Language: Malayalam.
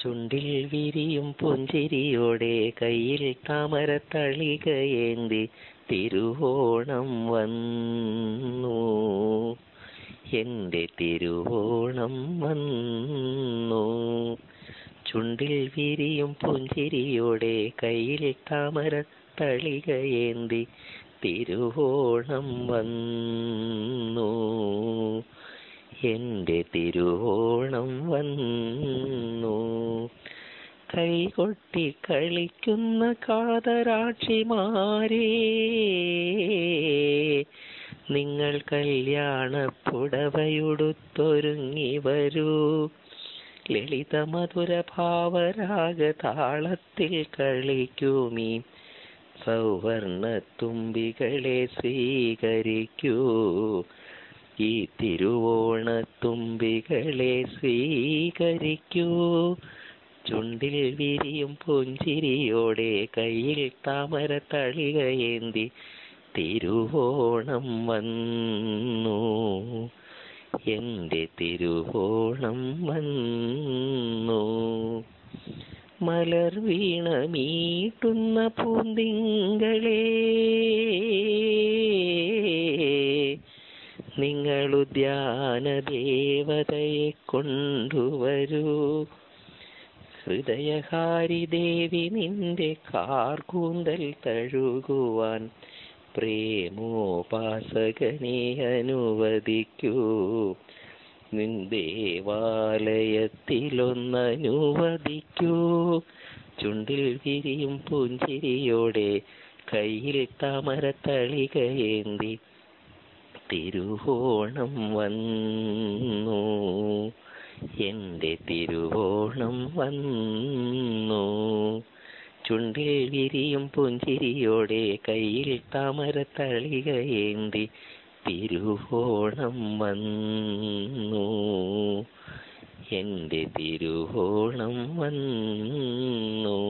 ചുണ്ടിൽ വിരിയും പുഞ്ചിരിയോടെ കയ്യിൽ താമരത്തളികയേന്തി തിരുവോണം വന്നു, എൻ്റെ തിരുവോണം വന്നു. ചുണ്ടിൽ വിരിയും പുഞ്ചിരിയോടെ കയ്യിൽ താമരത്തളികയേന്തി തിരുവോണം വന്നു, എൻ്റെ തിരുവോണം വന്നു. കൈകൊട്ടി കളിക്കുന്ന കാതരാക്ഷിമാരേ, നിങ്ങൾ കല്യാണപ്പുടവയുടുത്തൊരുങ്ങി വരൂ. ലളിതമധുര ഭാവരാഗ താളത്തിൽ കളിക്കുമീ സൗവർണ തുമ്പികളെ സ്വീകരിക്കൂ, ഈ തിരുവോണത്തുമ്പികളെ സ്വീകരിക്കൂ. ചുണ്ടിൽ വിരിയും പുഞ്ചിരിയോടെ കയ്യിൽ താമരത്തളികയേന്തി തിരുവോണം വന്നു, എൻ്റെ തിരുവോണം വന്നു. മലർ വീണ മീട്ടുന്ന പൂന്തിങ്കളേ, നിങ്ങൾ ഉദ്യാന ദേവതയെ കൊണ്ടുവരൂ. ഹൃദയഹാരി ദേവി നിന്റെ കാർകൂന്തൽ തഴുകുവാൻ പ്രേമോപാസകനെ അനുവദിക്കൂ. നിൻ ദേവാലയത്തിലൊന്നനുവദിക്കൂ. ചുണ്ടിൽ വിരിയും പുഞ്ചിരിയോടെ കയ്യിൽ താമരത്തളികയേന്തി തിരുവോണം വന്നു, എൻ്റെ തിരുവോണം വന്നു. ചുണ്ടിൽ വിരിയും പുഞ്ചിരിയോടെ കയ്യിൽ താമരത്തളികയേന്തി തിരുവോണം വന്നു, എൻ്റെ തിരുവോണം വന്നു.